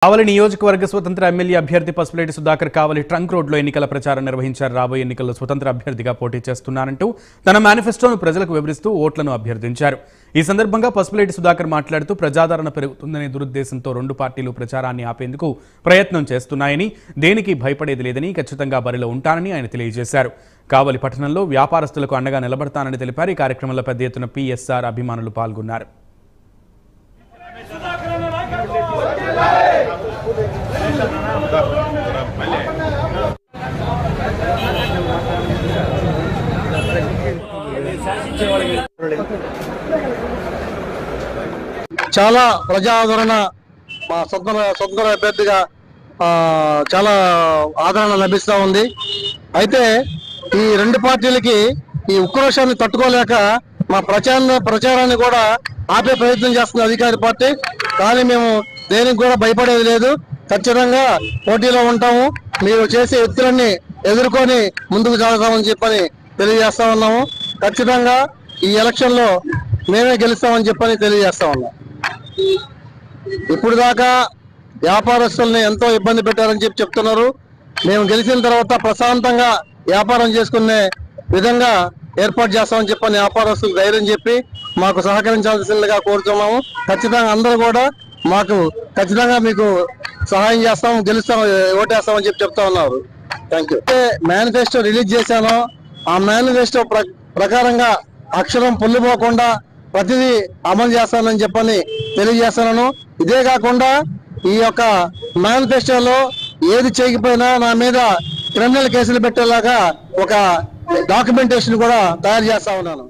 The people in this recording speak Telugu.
కావలి నియోజకవర్గ స్వతంత్ర ఎమ్మెల్యే అభ్యర్థి పసుపులేటి సుధాకర్ కావలి ట్రంక్ రోడ్లో ఎన్నికల ప్రచారం నిర్వహించారు. రాబోయే ఎన్నికల్లో స్వతంత్ర అభ్యర్థిగా పోటీ చేస్తున్నానంటూ తన మేనిఫెస్టోను ప్రజలకు వివరిస్తూ ఓట్లను అభ్యర్థించారు. ఈ సందర్భంగా పసుపులేటి సుధాకర్ మాట్లాడుతూ ప్రజాదరణ పెరుగుతుందనే దురుద్దేశంతో రెండు పార్టీలు ప్రచారాన్ని ఆపేందుకు ప్రయత్నం చేస్తున్నాయని, దేనికి భయపడేది లేదని, ఖచ్చితంగా బరిలో ఉంటానని ఆయన తెలియజేశారు. కావలి పట్టణంలో వ్యాపారస్తులకు అండగా నిలబడతానని తెలిపారు. ఈ కార్యక్రమంలో పెద్ద ఎత్తున పిఎస్ఆర్ అభిమానులు పాల్గొన్నారు. చాలా ప్రజాదరణ మా స్వతంత్ర అభ్యర్థిగా చాలా ఆదరణ లభిస్తూ ఉంది. అయితే ఈ రెండు పార్టీలకి ఈ ఉక్రోషాన్ని తట్టుకోలేక మా ప్రచారాన్ని కూడా ఆపే ప్రయత్నం చేస్తుంది అధికార పార్టీ. కానీ మేము దేనికి కూడా భయపడేది లేదు. ఖచ్చితంగా పోటీలో ఉంటాము. మీరు చేసే ఎత్తులన్నీ ఎదుర్కొని ముందుకు సాగుతామని చెప్పని తెలియజేస్తా ఉన్నాము. ఖచ్చితంగా ఈ ఎలక్షన్లో మేమే గెలుస్తామని చెప్పని తెలియజేస్తా ఉన్నాం. ఇప్పుడు దాకా వ్యాపారస్తుల్ని ఎంతో ఇబ్బంది పెట్టారని చెప్తున్నారు. మేము గెలిచిన తర్వాత ప్రశాంతంగా వ్యాపారం చేసుకునే విధంగా ఏర్పాటు చేస్తామని చెప్పని వ్యాపారస్తులకు ధైర్యం చెప్పి మాకు సహకరించాల్సిందిగా కోరుతున్నాము. ఖచ్చితంగా అందరూ కూడా మాకు ఖచ్చితంగా మీకు సహాయం చేస్తాం, గెలుస్తాం, ఓటేస్తామని చెప్తా ఉన్నారు. Thank you. మేనిఫెస్టో రిలీజ్ చేశాను. ఆ మేనిఫెస్టో ప్రకారంగా అక్షరం పొల్లిపోకుండా ప్రతిదీ అమలు చేస్తానని చెప్పని తెలియజేస్తున్నాను. ఇదే కాకుండా ఈ యొక్క మేనిఫెస్టోలో ఏది చేయకపోయినా నా మీద క్రిమినల్ కేసులు పెట్టేలాగా ఒక డాక్యుమెంటేషన్ కూడా తయారు చేస్తా ఉన్నాను.